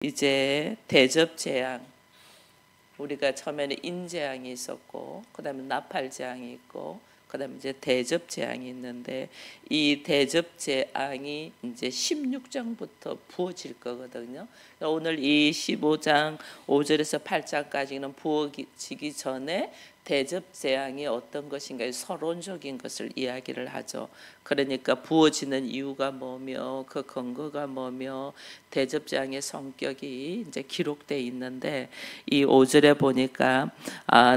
이제 대접재앙, 우리가 처음에는 인재앙이 있었고 그다음에 나팔재앙이 있고 그다음에 이제 대접재앙이 있는데, 이 대접재앙이 이제 16장부터 부어질 거거든요. 오늘 이 15장 5절에서 8장까지는 부어지기 전에 대접재앙이 어떤 것인가 서론적인 것을 이야기를 하죠. 그러니까 부어지는 이유가 뭐며 그 근거가 뭐며 대접재앙의 성격이 이제 기록되어 있는데, 이 5절에 보니까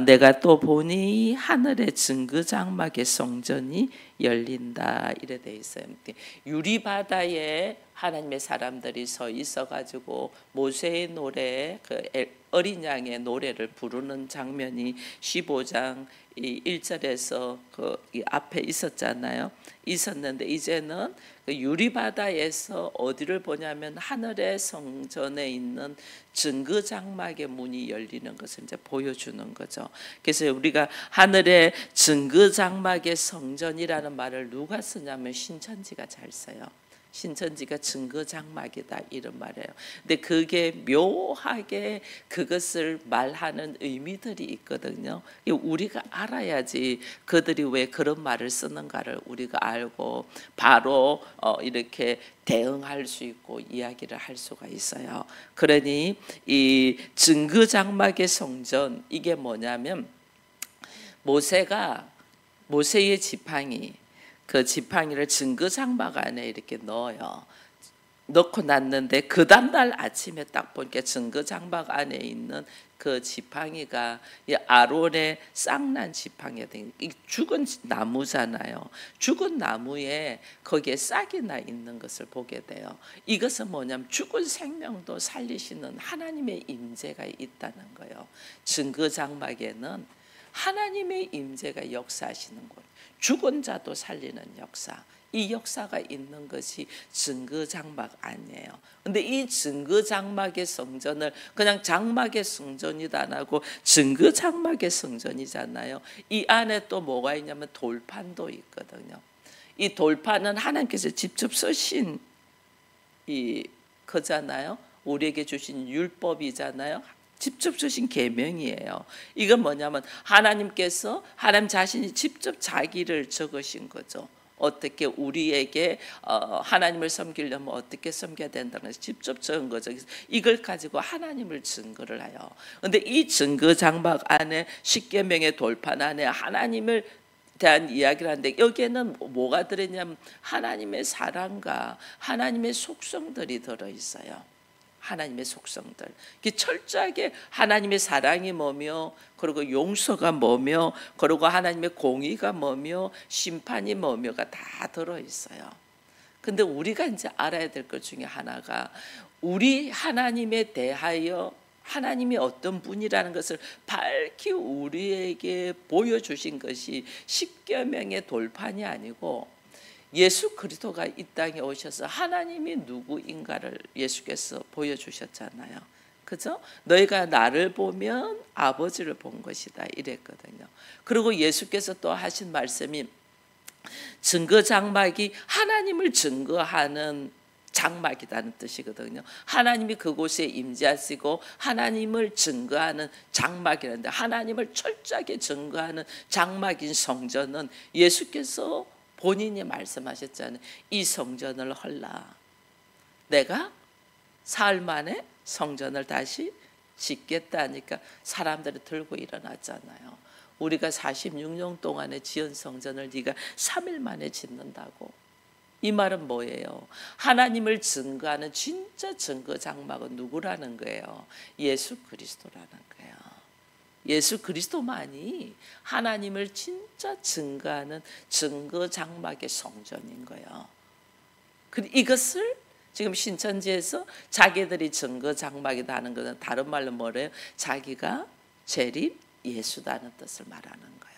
내가 또 보니 하늘의 증거장막의 성전이 열린다 이래 돼 있어요. 유리바다에 하나님의 사람들이 서 있어가지고 모세의 노래, 그 어린 양의 노래를 부르는 장면이 15장 1절에서 그 앞에 있었는데 이제는 그 유리바다에서 어디를 보냐면 하늘의 성전에 있는 증거장막의 문이 열리는 것을 이제 보여주는 거죠. 그래서 우리가 하늘의 증거장막의 성전이라는 말을 누가 쓰냐면 신천지가 잘 써요. 신천지가 증거장막이다 이런 말이에요. 근데 그게 묘하게 그것을 말하는 의미들이 있거든요. 우리가 알아야지 그들이 왜 그런 말을 쓰는가를 우리가 알고 바로 이렇게 대응할 수 있고 이야기를 할 수가 있어요. 그러니 이 증거장막의 성전, 이게 뭐냐면 모세의 지팡이, 그 지팡이를 증거장막 안에 이렇게 넣고 놨는데, 그 다음날 아침에 딱 보니까 증거장막 안에 있는 그 지팡이가 아론의 쌍난 지팡이가 죽은 나무잖아요. 죽은 나무에 거기에 싹이 나 있는 것을 보게 돼요. 이것은 뭐냐면 죽은 생명도 살리시는 하나님의 임재가 있다는 거예요. 증거장막에는 하나님의 임재가 역사하시는 곳, 죽은 자도 살리는 역사, 이 역사가 있는 것이 증거장막 아니에요. 근데 이 증거장막의 성전을 그냥 장막의 성전이다 안 하고 증거장막의 성전이잖아요. 이 안에 또 뭐가 있냐면 돌판도 있거든요. 이 돌판은 하나님께서 직접 쓰신 거잖아요. 우리에게 주신 율법이잖아요. 직접 주신 계명이에요. 이건 뭐냐면 하나님께서 하나님 자신이 직접 자기를 적으신 거죠. 어떻게 우리에게 하나님을 섬기려면 어떻게 섬겨야 된다는 것을 직접 적은 거죠. 이걸 가지고 하나님을 증거를 해요. 그런데 이 증거장막 안에 십계명의 돌판 안에 하나님을 대한 이야기를 하는데, 여기에는 뭐가 들어있냐면 하나님의 사랑과 하나님의 속성들이 들어있어요. 하나님의 속성들, 철저하게 하나님의 사랑이 뭐며, 그리고 용서가 뭐며, 그리고 하나님의 공의가 뭐며, 심판이 뭐며가 다 들어있어요. 근데 우리가 이제 알아야 될 것 중에 하나가, 우리 하나님에 대하여 하나님이 어떤 분이라는 것을 밝히 우리에게 보여주신 것이 십계명의 돌판이 아니고 예수 그리스도가 이 땅에 오셔서 하나님이 누구인가를 예수께서 보여주셨잖아요. 그죠? 너희가 나를 보면 아버지를 본 것이다 이랬거든요. 그리고 예수께서 또 하신 말씀이, 증거장막이 하나님을 증거하는 장막이라는 뜻이거든요. 하나님이 그곳에 임재하시고 하나님을 증거하는 장막이라는데, 하나님을 철저하게 증거하는 장막인 성전은 예수께서 본인이 말씀하셨잖아요. 이 성전을 헐라. 내가 사흘 만에 성전을 다시 짓겠다니까 사람들이 들고 일어났잖아요. 우리가 46년 동안에 지은 성전을 네가 3일 만에 짓는다고. 이 말은 뭐예요? 하나님을 증거하는 진짜 증거 장막은 누구라는 거예요? 예수 그리스도라는 거예요. 예수 그리스도만이 하나님을 진짜 증거하는 증거 장막의 성전인 거예요. 이것을 지금 신천지에서 자기들이 증거 장막이다 하는 것은 다른 말로 뭐래요? 자기가 재림 예수다는 뜻을 말하는 거예요.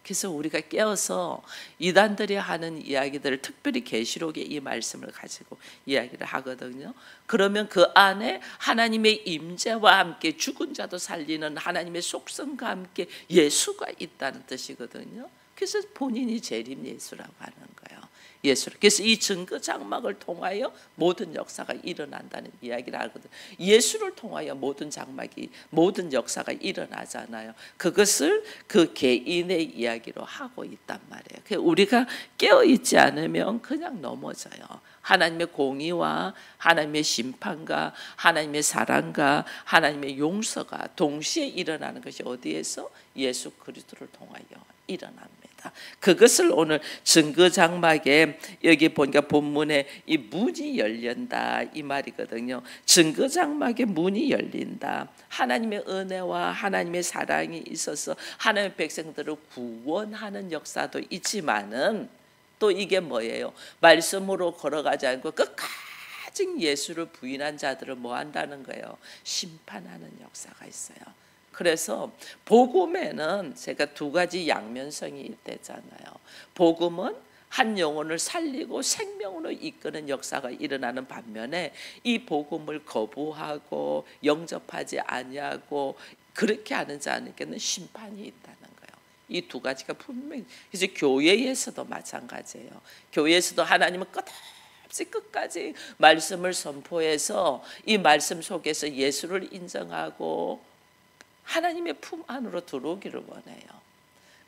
그래서 우리가 깨어서 이단들이 하는 이야기들을, 특별히 계시록의 이 말씀을 가지고 이야기를 하거든요. 그러면 그 안에 하나님의 임재와 함께 죽은 자도 살리는 하나님의 속성과 함께 예수가 있다는 뜻이거든요. 그래서 본인이 재림 예수라고 하는 거예요. 예수를. 그래서 이 증거 장막을 통하여 모든 역사가 일어난다는 이야기를 하거든요. 예수를 통하여 모든 장막이, 모든 역사가 일어나잖아요. 그것을 그 개인의 이야기로 하고 있단 말이에요. 우리가 깨어있지 않으면 그냥 넘어져요. 하나님의 공의와 하나님의 심판과 하나님의 사랑과 하나님의 용서가 동시에 일어나는 것이 어디에서? 예수 그리스도를 통하여 일어납니다. 그것을 오늘 증거 장막에 여기 보니까 본문에 이 문이 열린다 이 말이거든요. 증거 장막에 문이 열린다. 하나님의 은혜와 하나님의 사랑이 있어서 하나님의 백성들을 구원하는 역사도 있지만은 또 이게 뭐예요? 말씀으로 걸어가지 않고 끝까지 예수를 부인한 자들을 뭐 한다는 거예요? 심판하는 역사가 있어요. 그래서 복음에는 제가 두 가지 양면성이 있대잖아요. 복음은 한 영혼을 살리고 생명으로 이끄는 역사가 일어나는 반면에 이 복음을 거부하고 영접하지 아니하고 그렇게 하는 자에게는 심판이 있다는 거예요. 이 두 가지가 분명히. 그래서 교회에서도 마찬가지예요. 교회에서도 하나님은 끝까지 말씀을 선포해서 이 말씀 속에서 예수를 인정하고 하나님의 품 안으로 들어오기를 원해요.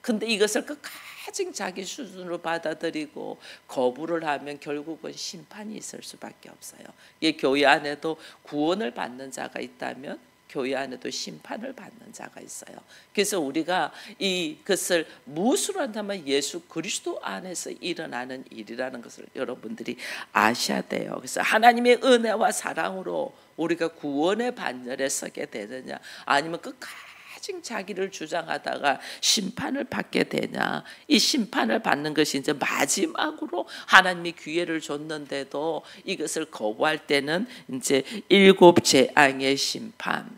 근데 이것을 끝까지 자기 수준으로 받아들이고 거부를 하면 결국은 심판이 있을 수밖에 없어요. 이 교회 안에도 구원을 받는 자가 있다면 교회 안에도 심판을 받는 자가 있어요. 그래서 우리가 이것을 무엇으로 한다면 예수 그리스도 안에서 일어나는 일이라는 것을 여러분들이 아셔야 돼요. 그래서 하나님의 은혜와 사랑으로 우리가 구원의 반열에 서게 되느냐, 아니면 끝까지 자기를 주장하다가 심판을 받게 되냐. 이 심판을 받는 것이 이제 마지막으로 하나님이 기회를 줬는데도 이것을 거부할 때는 이제 일곱 재앙의 심판,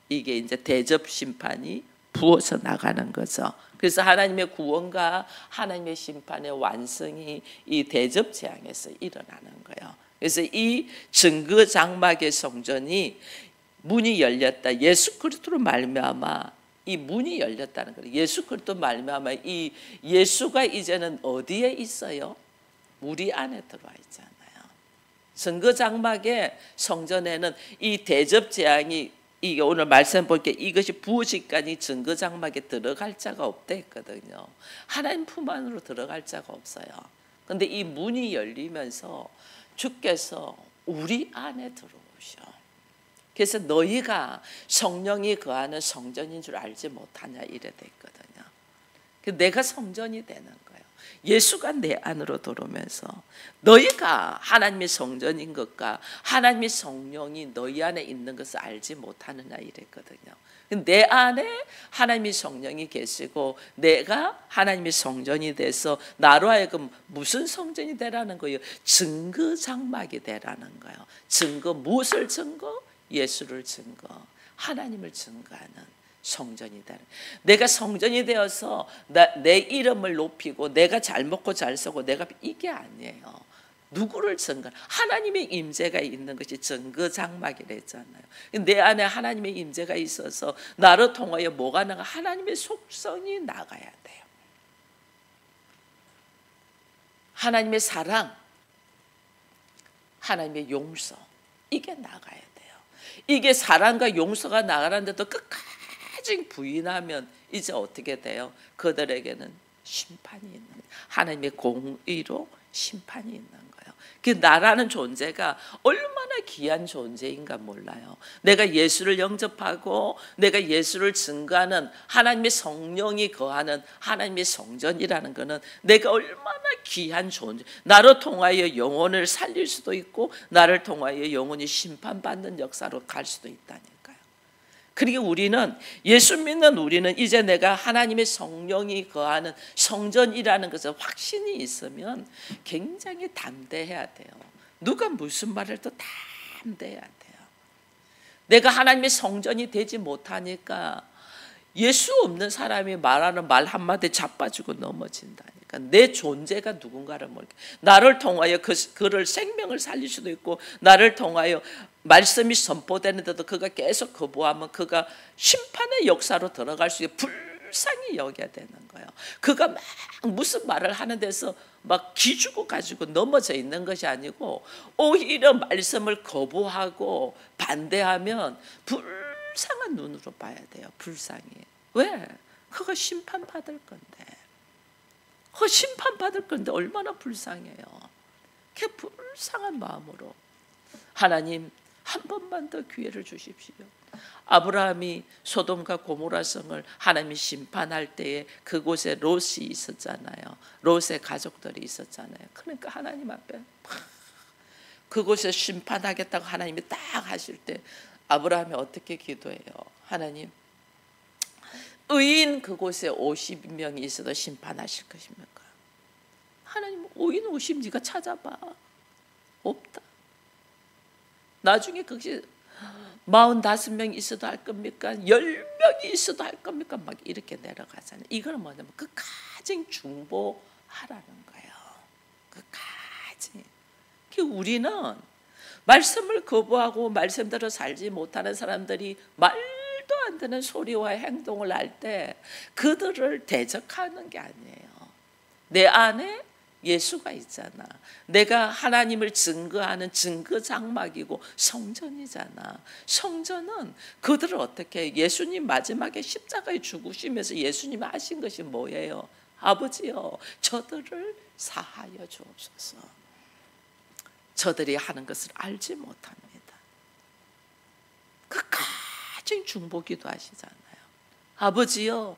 이게 이제 대접 심판이 부어서 나가는 거죠. 그래서 하나님의 구원과 하나님의 심판의 완성이 이 대접 재앙에서 일어나는 거예요. 그래서 이 증거 장막의 성전이 문이 열렸다. 예수 그리스도로 말미암아 이 문이 열렸다는 거예요. 예수 그리스도 말미암아 이 예수가 이제는 어디에 있어요? 우리 안에 들어와 있잖아요. 증거 장막의 성전에는 이 대접 재앙이, 이게 오늘 말씀 볼게, 이것이 부어지까지 증거 장막에 들어갈 자가 없다 했거든요. 하나님 품 안으로 들어갈 자가 없어요. 그런데 이 문이 열리면서 주께서 우리 안에 들어오셔. 그래서 너희가 성령이 거하는 성전인 줄 알지 못하냐 이래 됐거든요. 내가 성전이 되는 거예요. 예수가 내 안으로 들어오면서 너희가 하나님의 성전인 것과 하나님의 성령이 너희 안에 있는 것을 알지 못하느냐 이랬거든요. 내 안에 하나님의 성령이 계시고 내가 하나님의 성전이 돼서 나로 하여금 무슨 성전이 되라는 거예요? 증거 장막이 되라는 거예요. 증거, 무엇을 증거? 예수를 증거, 하나님을 증거하는 성전이 되는. 내가 성전이 되어서 내 이름을 높이고 내가 잘 먹고 잘 쓰고 내가, 이게 아니에요. 누구를 증거? 하나님의 임재가 있는 것이 증거 장막이랬잖아요. 내 안에 하나님의 임재가 있어서 나를 통하여 뭐가 나가? 하나님의 속성이 나가야 돼요. 하나님의 사랑, 하나님의 용서, 이게 나가야 돼요. 이게 사랑과 용서가 나가는데도 끝까지 부인하면 이제 어떻게 돼요? 그들에게는 심판이 있는 거예요. 하나님의 공의로 심판이 있는 거예요. 그 나라는 존재가 얼마나 귀한 존재인가 몰라요. 내가 예수를 영접하고 내가 예수를 증거하는 하나님의 성령이 거하는 하나님의 성전이라는 것은 내가 얼마나 귀한 존재, 나를 통하여 영혼을 살릴 수도 있고 나를 통하여 영혼이 심판받는 역사로 갈 수도 있다니까요. 그리고 우리는, 예수 믿는 우리는 이제 내가 하나님의 성령이 거하는 성전이라는 것에 확신이 있으면 굉장히 담대해야 돼요. 누가 무슨 말을 해도 담대해야 돼요. 내가 하나님의 성전이 되지 못하니까 예수 없는 사람이 말하는 말 한마디에 자빠지고 넘어진다니까. 내 존재가 누군가를 모르게, 나를 통하여 그를 생명을 살릴 수도 있고 나를 통하여 말씀이 선포되는데도 그가 계속 거부하면 그가 심판의 역사로 들어갈 수 있고 불쌍히 여겨야 되는 거예요. 그가 막 무슨 말을 하는 데서 막 기죽어 가지고 넘어져 있는 것이 아니고 오히려 말씀을 거부하고 반대하면 불쌍한 눈으로 봐야 돼요. 불쌍히. 왜? 그거 심판받을 건데. 그거 심판받을 건데 얼마나 불쌍해요. 그 불쌍한 마음으로 하나님 한 번만 더 기회를 주십시오. 아브라함이 소돔과 고모라 성을 하나님이 심판할 때에 그곳에 롯이 있었잖아요. 롯의 가족들이 있었잖아요. 그러니까 하나님 앞에 그곳에 심판하겠다고 하나님이 딱 하실 때 아브라함이 어떻게 기도해요? 하나님, 의인 그곳에 50명이 있어도 심판하실 것입니까? 하나님, 의인 50 네가 찾아봐. 없다. 나중에 그것이 45명 있어도 할 겁니까? 10명이 있어도 할 겁니까? 막 이렇게 내려가잖아요. 이거는 뭐냐면 끝까지 중보하라는 거예요. 끝까지. 우리는 말씀을 거부하고 말씀대로 살지 못하는 사람들이 말도 안 되는 소리와 행동을 할 때 그들을 대적하는 게 아니에요. 내 안에 예수가 있잖아. 내가 하나님을 증거하는 증거 장막이고 성전이잖아. 성전은 그들을 어떻게 해? 예수님 마지막에 십자가에 죽으시면서 예수님이 하신 것이 뭐예요? 아버지요, 저들을 사하여 주옵소서. 저들이 하는 것을 알지 못합니다. 끝까지 중보기도 하시잖아요. 아버지요,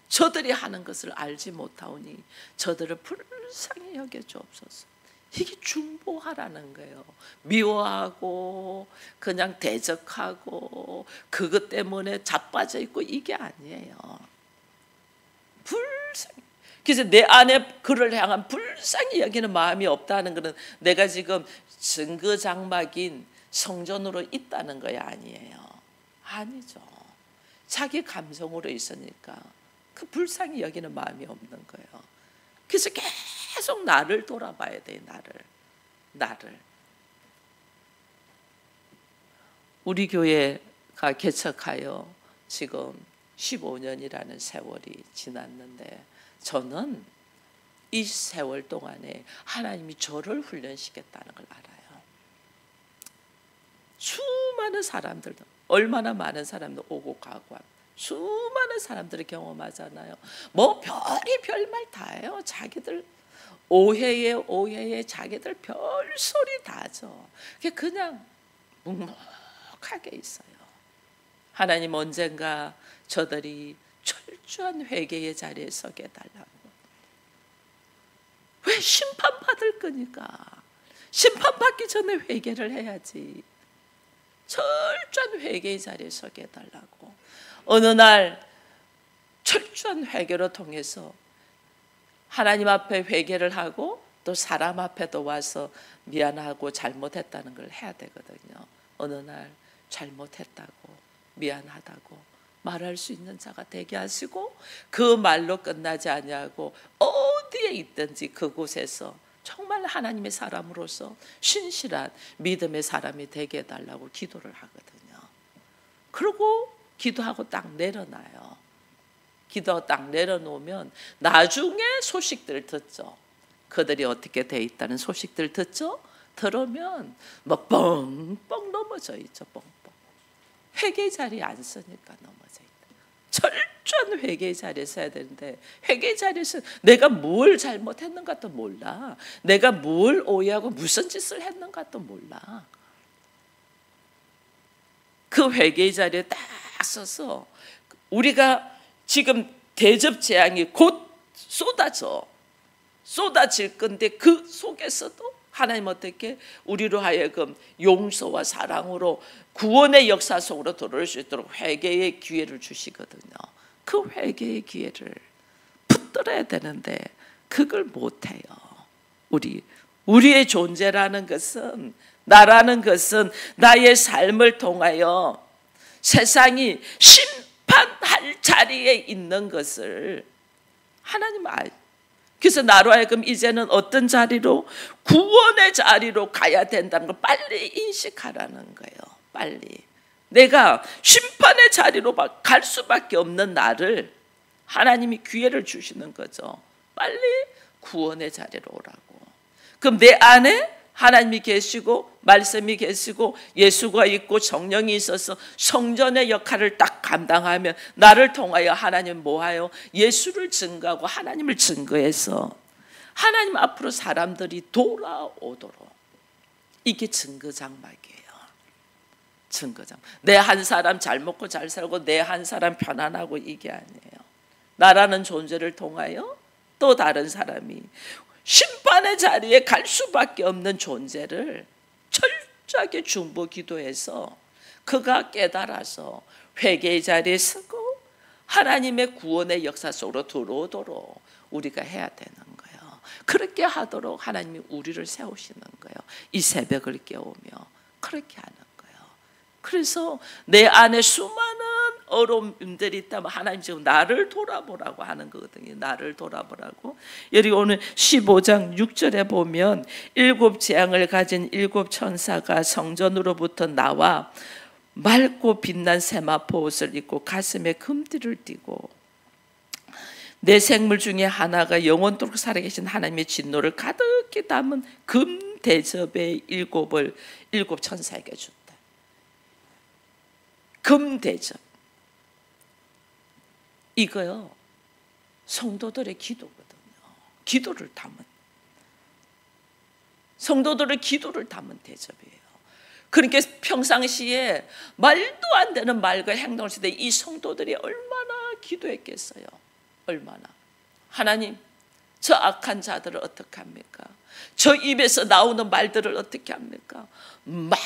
저들이 하는 것을 알지 못하오니 저들을 불쌍히 여겨 주옵소서. 이게 중보하라는 거예요. 미워하고 그냥 대적하고 그것 때문에 자빠져 있고 이게 아니에요. 불쌍히. 그래서 내 안에 그를 향한 불쌍히 여기는 마음이 없다는 것은 내가 지금 증거 장막인 성전으로 있다는 거야 아니에요. 아니죠. 자기 감성으로 있으니까 그 불쌍히 여기는 마음이 없는 거예요. 그래서 계속 나를 돌아봐야 돼. 나를. 우리 교회가 개척하여 지금 15년이라는 세월이 지났는데 저는 이 세월 동안에 하나님이 저를 훈련시켰다는 걸 알아요. 수많은 사람들도 얼마나 많은 사람도 오고 가고 수많은 사람들이 경험하잖아요. 뭐 별말 다 해요. 자기들 오해에 자기들 별소리 다 하죠. 그냥 묵묵하게 있어요. 하나님 언젠가 저들이 철저한 회개의 자리에 서게 해달라고. 왜? 심판받을 거니까. 심판받기 전에 회개를 해야지. 철저한 회개의 자리에 서게 해달라고. 어느 날 철저한 회개로 통해서 하나님 앞에 회개를 하고 또 사람 앞에도 와서 미안하고 잘못했다는 걸 해야 되거든요. 어느 날 잘못했다고 미안하다고 말할 수 있는 자가 되게 하시고 그 말로 끝나지 아니하고 어디에 있든지 그곳에서 정말 하나님의 사람으로서 신실한 믿음의 사람이 되게 해달라고 기도를 하거든요. 그리고 기도하고 딱 내려놔요. 기도 딱 내려놓으면 나중에 소식들을 듣죠. 그들이 어떻게 돼 있다는 소식들을 듣죠. 들으면 뭐 뻥뻥 넘어져 있죠. 뻥뻥. 회개 자리에 안 서니까 넘어져 있다. 철저한 회개 자리에 서야 되는데 회개 자리에서 내가 뭘 잘못했는가도 몰라. 내가 뭘 오해하고 무슨 짓을 했는가도 몰라. 그 회개 자리에 딱 서서 우리가 지금 대접 재앙이 곧 쏟아질 건데 그 속에서도 하나님 어떻게 우리로 하여금 용서와 사랑으로 구원의 역사 속으로 들어올 수 있도록 회개의 기회를 주시거든요. 그 회개의 기회를 붙들어야 되는데 그걸 못해요. 우리의 존재라는 것은, 나라는 것은 나의 삶을 통하여 세상이 심판할 자리에 있는 것을 하나님 그래서 나로 하여금 이제는 어떤 자리로, 구원의 자리로 가야 된다는 걸 빨리 인식하라는 거예요. 빨리. 내가 심판의 자리로 갈 수밖에 없는 나를 하나님이 기회를 주시는 거죠. 빨리 구원의 자리로 오라고. 그럼 내 안에 하나님이 계시고 말씀이 계시고 예수가 있고 성령이 있어서 성전의 역할을 딱 감당하면 나를 통하여 하나님 뭐하여 예수를 증거하고 하나님을 증거해서 하나님 앞으로 사람들이 돌아오도록. 이게 증거장막이에요. 증거장. 내 한 사람 잘 먹고 잘 살고 내 한 사람 편안하고 이게 아니에요. 나라는 존재를 통하여 또 다른 사람이 심판의 자리에 갈 수밖에 없는 존재를 철저하게 중보 기도해서 그가 깨달아서 회개의 자리에 서고 하나님의 구원의 역사 속으로 들어오도록 우리가 해야 되는 거예요. 그렇게 하도록 하나님이 우리를 세우시는 거예요. 이 새벽을 깨우며 그렇게 하는 거예요. 그래서 내 안에 수많은 어려움들이 있다면 하나님 지금 나를 돌아보라고 하는 거거든요. 나를 돌아보라고. 여기 오늘 15장 6절에 보면 7 재앙을 가진 7 천사가 성전으로부터 나와 맑고 빛난 세마포 옷을 입고 가슴에 금띠를 띠고 내 생물 중에 하나가 영원토록 살아계신 하나님의 진노를 가득히 담은 금 대접의 7을 7 천사에게 줬다. 금 대접. 이거요 성도들의 기도거든요. 기도를 담은, 성도들의 기도를 담은 대접이에요. 그러니까 평상시에 말도 안 되는 말과 행동을 했을 때 이 성도들이 얼마나 기도했겠어요. 얼마나. 하나님, 저 악한 자들을 어떻게 합니까? 저 입에서 나오는 말들을 어떻게 합니까? 막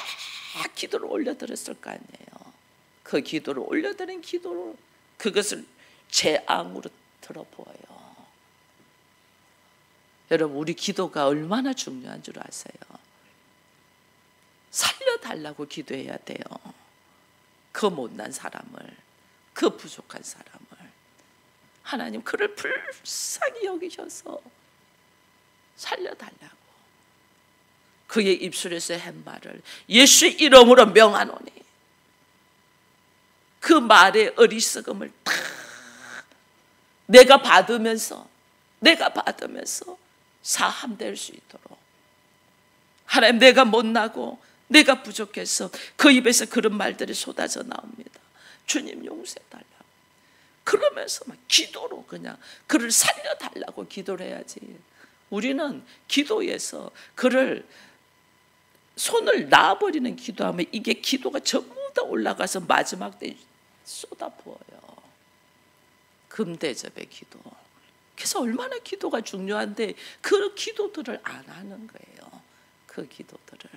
기도를 올려드렸을 거 아니에요. 그 기도를 올려드린 기도를 그것을 재앙으로 들어보아요. 여러분, 우리 기도가 얼마나 중요한 줄 아세요? 살려달라고 기도해야 돼요. 그 못난 사람을, 그 부족한 사람을. 하나님 그를 불쌍히 여기셔서 살려달라고. 그의 입술에서 한 말을 예수 이름으로 명하노니 그 말의 어리석음을 다 내가 받으면서 사함될 수 있도록. 하나님, 내가 못나고 내가 부족해서 그 입에서 그런 말들이 쏟아져 나옵니다. 주님 용서해달라고. 그러면서 막 기도로 그냥 그를 살려달라고 기도를 해야지. 우리는 기도에서 그를 손을 놔버리는 기도하면 이게 기도가 전부 다 올라가서 마지막 때 쏟아부어요. 금대접의 기도. 그래서 얼마나 기도가 중요한데 그 기도들을 안 하는 거예요. 그 기도들을.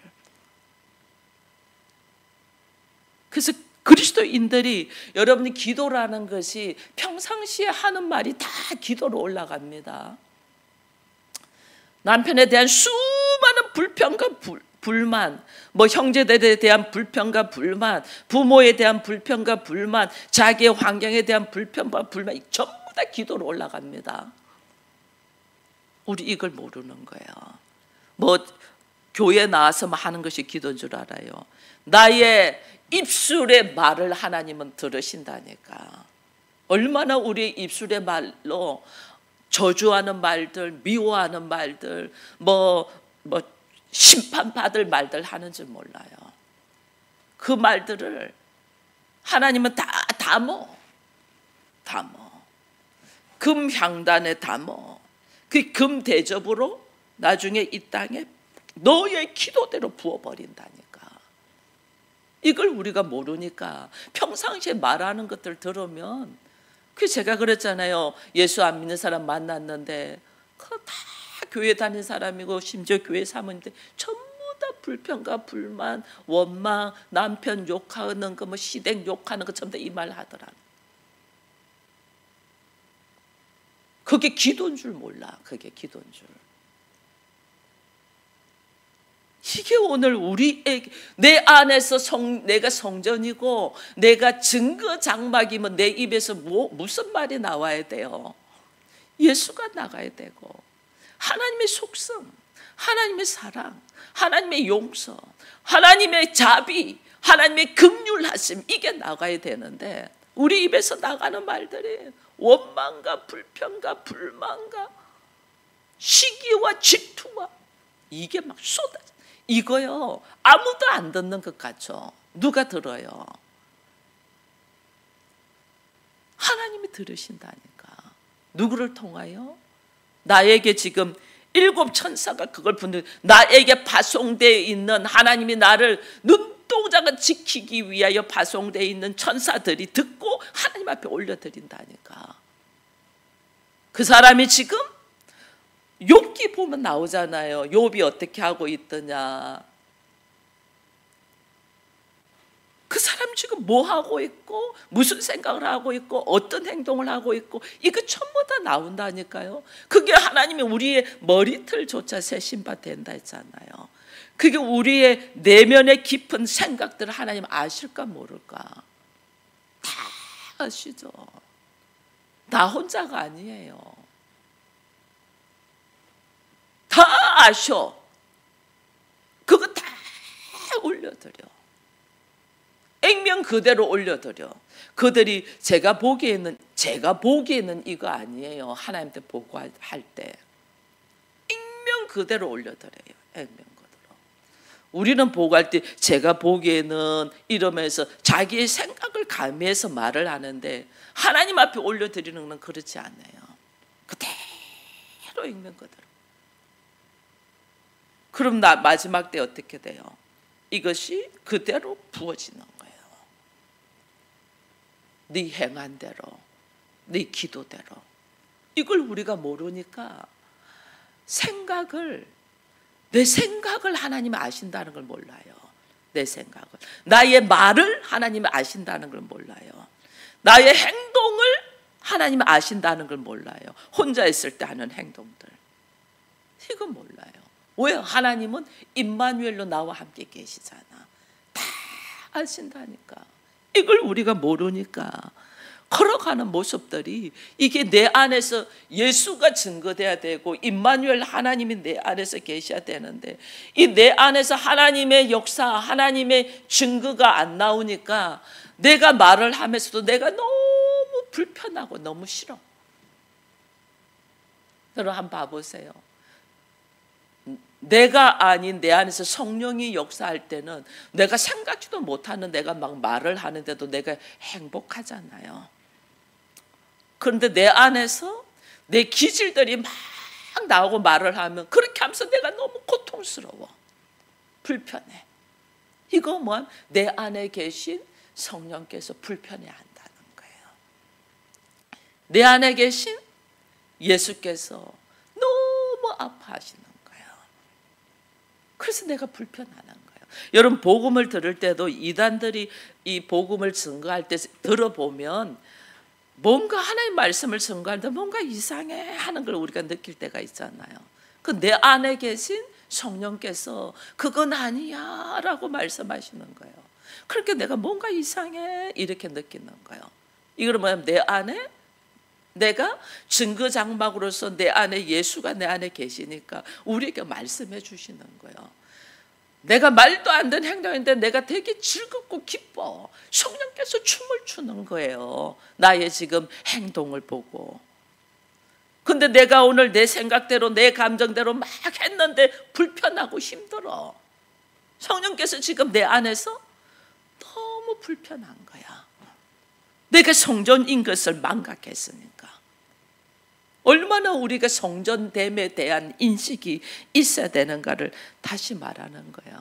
그래서 그리스도인들이 여러분이 기도라는 것이 평상시에 하는 말이 다 기도로 올라갑니다. 남편에 대한 수많은 불평과 불만, 뭐 형제들에 대한 불평과 불만, 부모에 대한 불평과 불만, 자기의 환경에 대한 불평과 불만, 전부 다 기도로 올라갑니다. 우리 이걸 모르는 거예요. 뭐 교회 나와서 하는 것이 기도인 줄 알아요. 나의 입술의 말을 하나님은 들으신다니까. 얼마나 우리의 입술의 말로 저주하는 말들, 미워하는 말들, 뭐 심판받을 말들 하는 줄 몰라요. 그 말들을 하나님은 다 담어. 금 향단에 담어. 그 금 대접으로 나중에 이 땅에 너의 기도대로 부어버린다니까. 이걸 우리가 모르니까 평상시에 말하는 것들 들으면, 그 제가 그랬잖아요. 예수 안 믿는 사람 만났는데 그 다 교회 다닌 사람이고 심지어 교회 사모님들 전부 다 불평과 불만, 원망, 남편 욕하는 거, 뭐 시댁 욕하는 거 전부 다 이 말 하더라. 그게 기도인 줄 몰라. 그게 기도인 줄. 이게 오늘 우리에게, 내 안에서 내가 성전이고 내가 증거 장막이면 내 입에서 무슨 말이 나와야 돼요? 예수가 나가야 되고, 하나님의 속성, 하나님의 사랑, 하나님의 용서, 하나님의 자비, 하나님의 긍휼하심, 이게 나가야 되는데 우리 입에서 나가는 말들이 원망과 불평과 불만과 시기와 질투와 이게 막 쏟아져. 이거요 아무도 안 듣는 것 같죠. 누가 들어요? 하나님이 들으신다니까. 누구를 통하여? 나에게 지금 7 천사가 그걸 붙는, 나에게 파송되어 있는, 하나님이 나를 눈동자가 지키기 위하여 파송되어 있는 천사들이 듣고 하나님 앞에 올려드린다니까. 그 사람이 지금 욥기 보면 나오잖아요. 욥이 어떻게 하고 있더냐. 그 사람 지금 뭐 하고 있고 무슨 생각을 하고 있고 어떤 행동을 하고 있고 이거 전부 다 나온다니까요. 그게 하나님이 우리의 머리털조차 세신바 된다 했잖아요. 그게 우리의 내면의 깊은 생각들을 하나님 아실까 모를까? 다 아시죠. 나 혼자가 아니에요. 다 아셔. 그거 다 올려드려. 액면 그대로 올려드려. 그들이 제가 보기에는 이거 아니에요. 하나님한테 보고할 때 액면 그대로 올려드려요. 액면 그대로. 우리는 보고할 때 제가 보기에는 이러면서 자기의 생각을 가미해서 말을 하는데 하나님 앞에 올려드리는 건 그렇지 않아요. 그대로 액면 그대로. 그럼 마지막 때 어떻게 돼요? 이것이 그대로 부어지는 거예요. 네 행한 대로, 네 기도대로. 이걸 우리가 모르니까 내 생각을 하나님이 아신다는 걸 몰라요. 내 생각을. 나의 말을 하나님이 아신다는 걸 몰라요. 나의 행동을 하나님이 아신다는 걸 몰라요. 혼자 있을 때 하는 행동들. 이건 몰라요. 왜요? 하나님은 임마누엘로 나와 함께 계시잖아. 다 아신다니까. 이걸 우리가 모르니까 걸어가는 모습들이 이게 내 안에서 예수가 증거돼야 되고 임마누엘 하나님이 내 안에서 계셔야 되는데 이 내 안에서 하나님의 역사, 하나님의 증거가 안 나오니까 내가 말을 하면서도 내가 너무 불편하고 너무 싫어. 여러분 한번 봐보세요. 내가 아닌 내 안에서 성령이 역사할 때는 내가 생각지도 못하는 내가 막 말을 하는데도 내가 행복하잖아요. 그런데 내 안에서 내 기질들이 막 나오고 말을 하면 그렇게 하면서 내가 너무 고통스러워. 불편해. 이거 뭐야? 내 안에 계신 성령께서 불편해 한다는 거예요. 내 안에 계신 예수께서 너무 아파하시는 거예요. 그래서 내가 불편하는 거예요. 여러분 복음을 들을 때도 이단들이 이 복음을 증거할 때 들어보면 뭔가 하나님 말씀을 증거할 때 뭔가 이상해 하는 걸 우리가 느낄 때가 있잖아요. 그 내 안에 계신 성령께서 그건 아니야 라고 말씀하시는 거예요. 그렇게 내가 뭔가 이상해 이렇게 느끼는 거예요. 이거는 뭐냐면 내 안에 내가 증거 장막으로서 내 안에 예수가 내 안에 계시니까 우리에게 말씀해 주시는 거예요. 내가 말도 안 되는 행동인데 내가 되게 즐겁고 기뻐. 성령께서 춤을 추는 거예요. 나의 지금 행동을 보고. 근데 내가 오늘 내 생각대로 내 감정대로 막 했는데 불편하고 힘들어. 성령께서 지금 내 안에서 너무 불편한 거야. 내가 성전인 것을 망각했으니까. 얼마나 우리가 성전됨에 대한 인식이 있어야 되는가를 다시 말하는 거예요.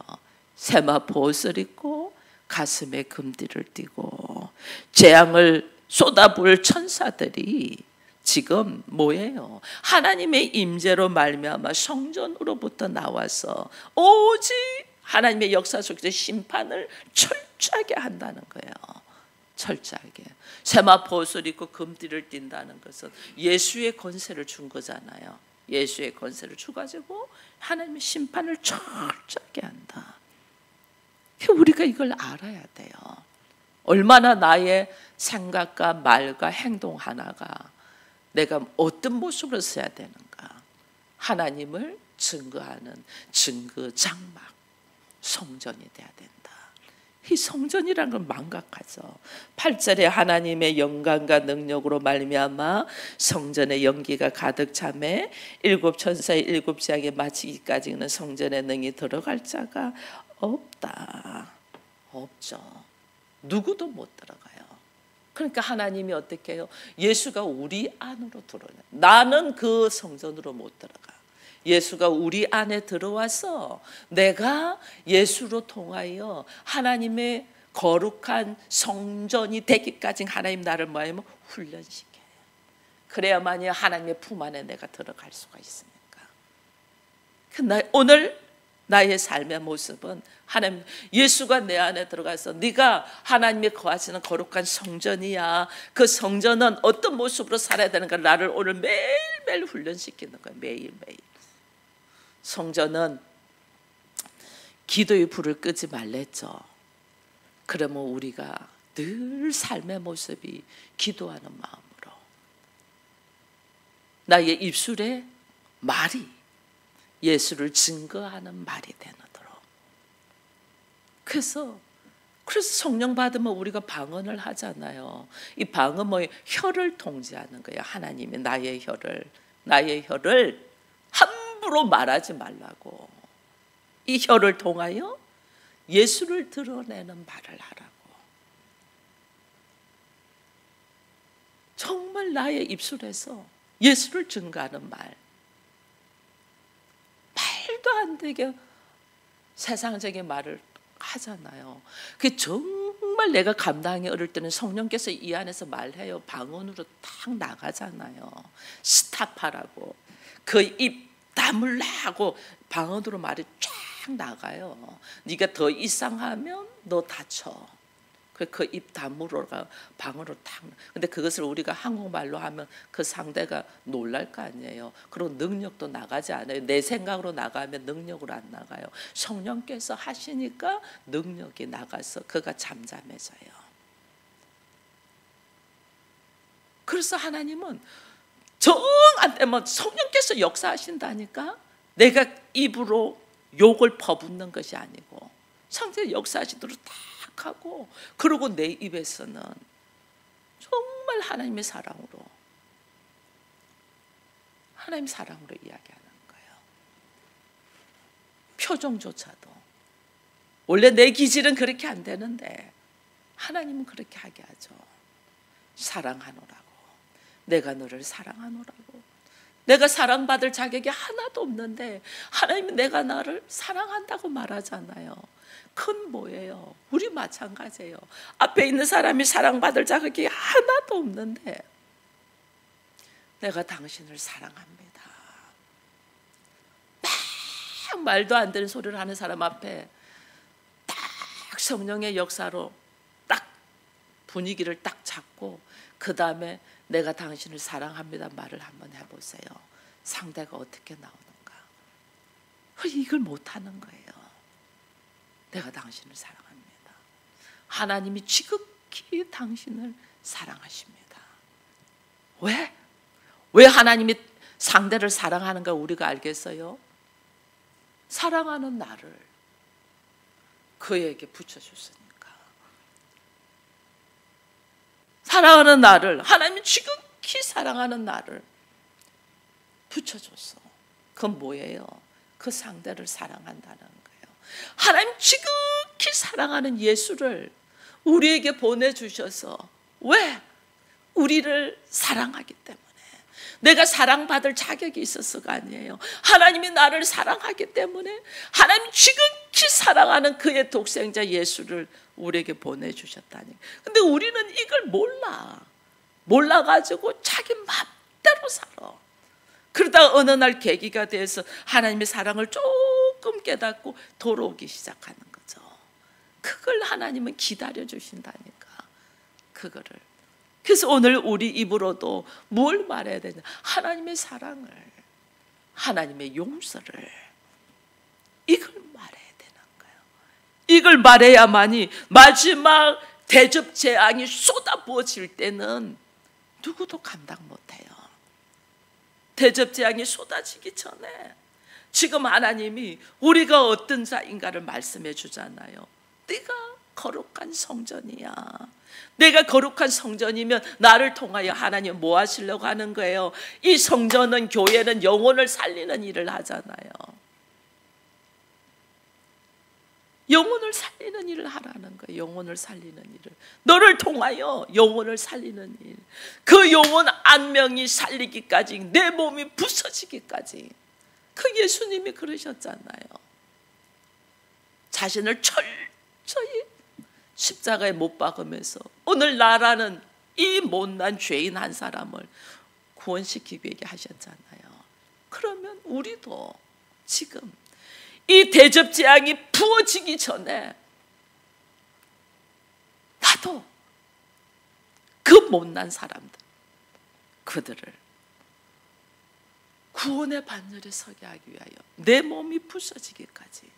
세마포 옷을 입고 가슴에 금띠를 띠고 재앙을 쏟아부을 천사들이 지금 뭐예요? 하나님의 임재로 말미암아 성전으로부터 나와서 오직 하나님의 역사 속에서 심판을 철저하게 한다는 거예요. 철저하게. 세마포 옷을 입고 금띠를 띈다는 것은 예수의 권세를 준 거잖아요. 예수의 권세를 주가지고 하나님의 심판을 철저하게 한다. 우리가 이걸 알아야 돼요. 얼마나 나의 생각과 말과 행동 하나가 내가 어떤 모습으로 써야 되는가. 하나님을 증거하는 증거 장막 성전이 돼야 된다. 이 성전이라는 걸 망각하죠. 8절에 하나님의 영광과 능력으로 말미암아 성전의 연기가 가득 차매 일곱 천사의 일곱 지향에 마치기까지는 성전의 능이 들어갈 자가 없다. 없죠. 누구도 못 들어가요. 그러니까 하나님이 어떻게 해요? 예수가 우리 안으로 들어오는. 나는 그 성전으로 못 들어가. 예수가 우리 안에 들어와서 내가 예수로 통하여 하나님의 거룩한 성전이 되기까지 하나님 나를 뭐하면 훈련시켜요. 그래야만이 하나님의 품 안에 내가 들어갈 수가 있으니까. 오늘 나의 삶의 모습은 하나님, 예수가 내 안에 들어가서 네가 하나님이 거하시는 거룩한 성전이야. 그 성전은 어떤 모습으로 살아야 되는가 나를 오늘 매일매일 훈련시키는 거예요. 매일매일. 성전은 기도의 불을 끄지 말랬죠. 그러면 우리가 늘 삶의 모습이 기도하는 마음으로 나의 입술에 말이 예수를 증거하는 말이 되도록. 그래서 성령 받으면 우리가 방언을 하잖아요. 이 방언 뭐예요? 혀를 통제하는 거예요. 하나님이 나의 혀를 함부로 말하지 말라고. 이 혀를 통하여 예수를 드러내는 말을 하라고. 정말 나의 입술에서 예수를 증거하는 말. 말도 안 되게 세상적인 말을 하잖아요. 그게 정말 내가 감당이 어릴 때는 성령께서 이 안에서 말해요. 방언으로 딱 나가잖아요. 스탑하라고. 그 입 다물라 하고 방언으로 말이 쫙 나가요. 네가 더 이상하면 너 다쳐. 그 입 다물어가 방언으로 탁. 근데 그것을 우리가 한국말로 하면 그 상대가 놀랄 거 아니에요. 그리고 능력도 나가지 않아요. 내 생각으로 나가면 능력으로 안 나가요. 성령께서 하시니까 능력이 나가서 그가 잠잠해져요. 그래서 하나님은 정 안 되면 성령께서 역사하신다니까. 내가 입으로 욕을 퍼붓는 것이 아니고 성령이 역사하시도록 딱 하고, 그리고 내 입에서는 정말 하나님의 사랑으로 이야기하는 거예요. 표정조차도. 원래 내 기질은 그렇게 안 되는데 하나님은 그렇게 하게 하죠. 사랑하노라고. 내가 너를 사랑하노라고. 내가 사랑받을 자격이 하나도 없는데 하나님이 내가 나를 사랑한다고 말하잖아요. 그건 뭐예요? 우리 마찬가지예요. 앞에 있는 사람이 사랑받을 자격이 하나도 없는데 내가 당신을 사랑합니다. 막 말도 안 되는 소리를 하는 사람 앞에 딱 성령의 역사로 딱 분위기를 딱 잡고 그 다음에 내가 당신을 사랑합니다 말을 한번 해보세요. 상대가 어떻게 나오는가? 이걸 못하는 거예요. 내가 당신을 사랑합니다. 하나님이 지극히 당신을 사랑하십니다. 왜? 왜 하나님이 상대를 사랑하는가 우리가 알겠어요? 사랑하는 나를 그에게 붙여줬으니까. 사랑하는 나를, 하나님이 지극히 사랑하는 나를 붙여줬어. 그건 뭐예요? 그 상대를 사랑한다는 거예요. 하나님 지극히 사랑하는 예수를 우리에게 보내주셔서, 왜? 우리를 사랑하기 때문에. 내가 사랑받을 자격이 있었어가 아니에요. 하나님이 나를 사랑하기 때문에 하나님 지극히 사랑하는 그의 독생자 예수를 우리에게 보내주셨다니. 근데 우리는 이걸 몰라가지고 자기 맘대로 살아. 그러다 어느 날 계기가 돼서 하나님의 사랑을 조금 깨닫고 돌아오기 시작하는 거죠. 그걸 하나님은 기다려주신다니까. 그거를. 그래서 오늘 우리 입으로도 뭘 말해야 되냐? 하나님의 사랑을, 하나님의 용서를, 이걸 말해야 되는 거예요. 이걸 말해야만이 마지막 대접 재앙이 쏟아부어질 때는 누구도 감당 못해요. 대접 재앙이 쏟아지기 전에 지금 하나님이 우리가 어떤 자인가를 말씀해 주잖아요. 네가 거룩한 성전이야. 내가 거룩한 성전이면 나를 통하여 하나님 뭐 하시려고 하는 거예요? 이 성전은, 교회는 영혼을 살리는 일을 하잖아요. 영혼을 살리는 일을 하라는 거예요. 영혼을 살리는 일을. 너를 통하여 영혼을 살리는 일. 그 영혼 한 명이 살리기까지, 내 몸이 부서지기까지. 그 예수님이 그러셨잖아요. 자신을 철저히 십자가에 못 박으면서 오늘 나라는 이 못난 죄인 한 사람을 구원시키기 위해 하셨잖아요. 그러면 우리도 지금 이 대접재앙이 부어지기 전에 나도 그 못난 사람들, 그들을 구원의 반열에 서게 하기 위하여 내 몸이 부서지기까지.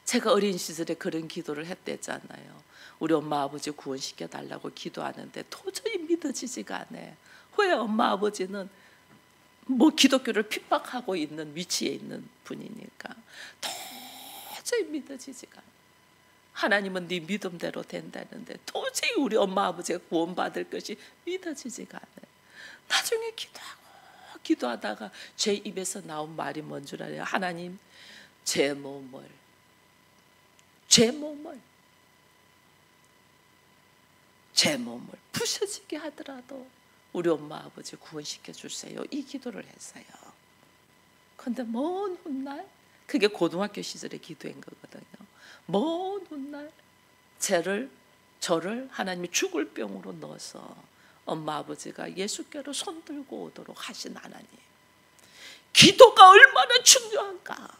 제가 어린 시절에 그런 기도를 했댔잖아요. 우리 엄마 아버지 구원시켜 달라고 기도하는데 도저히 믿어지지가 않아요. 왜? 엄마 아버지는 뭐 기독교를 핍박하고 있는 위치에 있는 분이니까 도저히 믿어지지가 않아요. 하나님은 네 믿음대로 된다는데 도저히 우리 엄마 아버지가 구원받을 것이 믿어지지가 않아요. 나중에 기도하다가 제 입에서 나온 말이 뭔 줄 알아요? 하나님, 제 몸을 부서지게 하더라도 우리 엄마 아버지 구원시켜 주세요. 이 기도를 했어요. 그런데 먼 훗날, 그게 고등학교 시절에 기도한 거거든요. 먼 훗날 저를 하나님이 죽을 병으로 넣어서 엄마 아버지가 예수께로 손들고 오도록 하신 하나님. 기도가 얼마나 중요한가.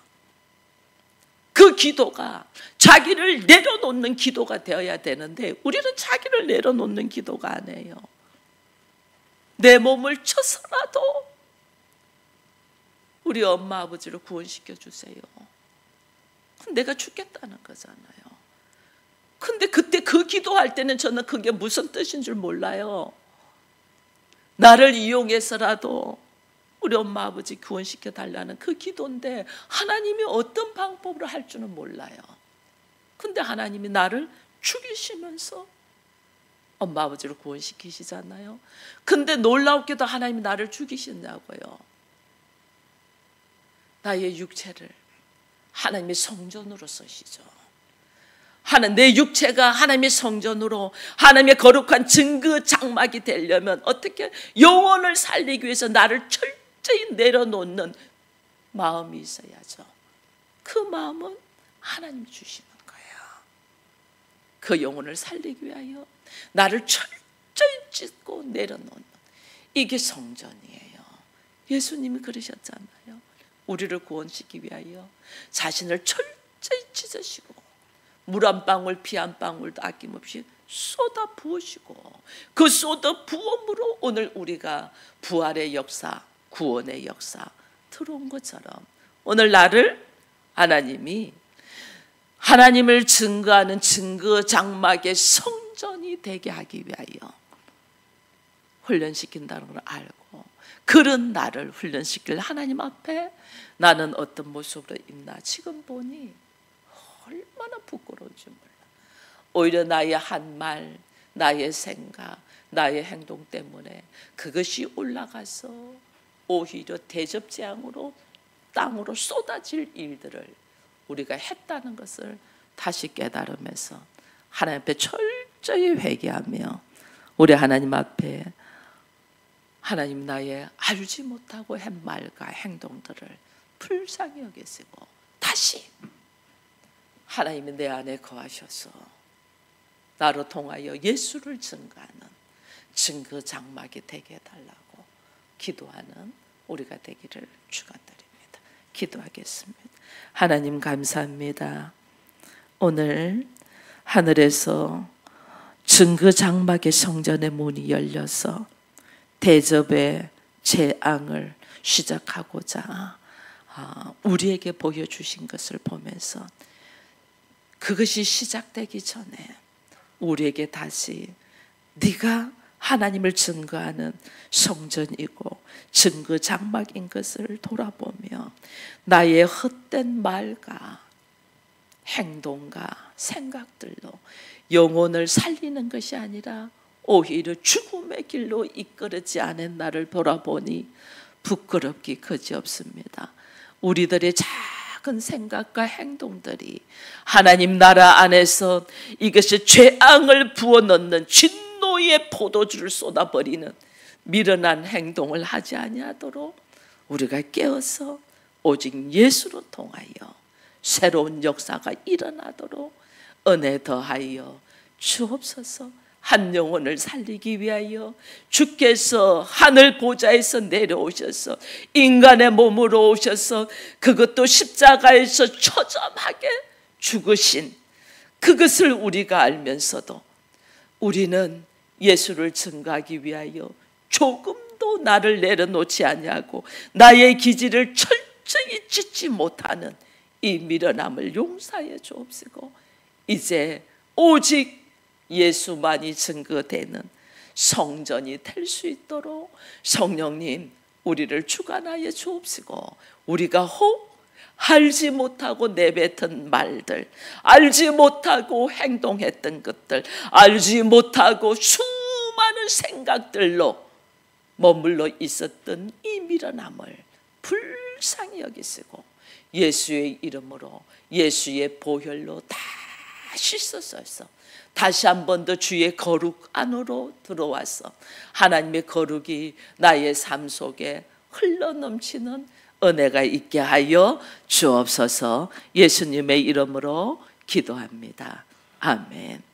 그 기도가 자기를 내려놓는 기도가 되어야 되는데 우리는 자기를 내려놓는 기도가 안 해요. 내 몸을 쳐서라도 우리 엄마 아버지를 구원시켜 주세요. 내가 죽겠다는 거잖아요. 근데 그때 그 기도할 때는 저는 그게 무슨 뜻인 줄 몰라요. 나를 이용해서라도 우리 엄마 아버지 구원시켜 달라는 그 기도인데 하나님이 어떤 방법으로 할 줄은 몰라요. 근데 하나님이 나를 죽이시면서 엄마 아버지를 구원시키시잖아요. 근데 놀랍게도 하나님이 나를 죽이신다고요. 나의 육체를 하나님의 성전으로 쓰시죠. 내 육체가 하나님의 성전으로 하나님의 거룩한 증거 장막이 되려면 어떻게 영혼을 살리기 위해서 나를 철저히 내려놓는 마음이 있어야죠. 그 마음은 하나님이 주시는 거예요. 그 영혼을 살리기 위하여 나를 철저히 찢고 내려놓는, 이게 성전이에요. 예수님이 그러셨잖아요. 우리를 구원시키기 위하여 자신을 철저히 찢으시고 물 한 방울 피 한 방울도 아낌없이 쏟아 부으시고 그 쏟아 부음으로 오늘 우리가 부활의 역사, 구원의 역사 들어온 것처럼 오늘 나를 하나님이 하나님을 증거하는 증거 장막의 성전이 되게 하기 위하여 훈련시킨다는 걸 알고, 그런 나를 훈련시킬 하나님 앞에 나는 어떤 모습으로 있나 지금 보니 얼마나 부끄러운지 몰라. 오히려 나의 한 말, 나의 생각, 나의 행동 때문에 그것이 올라가서 오히려 대접재앙으로 땅으로 쏟아질 일들을 우리가 했다는 것을 다시 깨달으면서 하나님 앞에 철저히 회개하며 우리 하나님 앞에 하나님 나의 알지 못하고 한 말과 행동들을 불쌍히 여기시고 다시 하나님이 내 안에 거하셔서 나로 통하여 예수를 증거하는 증거 장막이 되게 해달라고 기도하는 우리가 되기를 축원드립니다. 기도하겠습니다. 하나님 감사합니다. 오늘 하늘에서 증거 장막의 성전의 문이 열려서 대접의 재앙을 시작하고자 우리에게 보여주신 것을 보면서 그것이 시작되기 전에 우리에게 다시 네가 하나님을 증거하는 성전이고 증거 장막인 것을 돌아보며 나의 헛된 말과 행동과 생각들로 영혼을 살리는 것이 아니라 오히려 죽음의 길로 이끌지 않은 나를 돌아보니 부끄럽기 그지없습니다. 우리들의 작은 생각과 행동들이 하나님 나라 안에서 이것이 죄악을 부어넣는 진노의 포도주를 쏟아버리는 미련한 행동을 하지 아니하도록 우리가 깨어서 오직 예수로 통하여 새로운 역사가 일어나도록 은혜 더하여 주옵소서. 한 영혼을 살리기 위하여 주께서 하늘 보좌에서 내려오셔서 인간의 몸으로 오셔서 그것도 십자가에서 처참하게 죽으신 그것을 우리가 알면서도 우리는 예수를 증거하기 위하여 조금도 나를 내려놓지 아니하고 나의 기질을 철저히 찢지 못하는 이 미련함을 용서해 주옵시고 이제 오직 예수만이 증거되는 성전이 될 수 있도록 성령님 우리를 주관하여 주옵시고 우리가 혹 알지 못하고 내뱉은 말들, 알지 못하고 행동했던 것들, 알지 못하고 수많은 생각들로 머물러 있었던 이 미련함을 불쌍히 여기시고 예수의 이름으로 예수의 보혈로 다 씻어서 다시 한 번 더 주의 거룩 안으로 들어와서 하나님의 거룩이 나의 삶 속에 흘러넘치는 은혜가 있게 하여 주옵소서. 예수님의 이름으로 기도합니다. 아멘.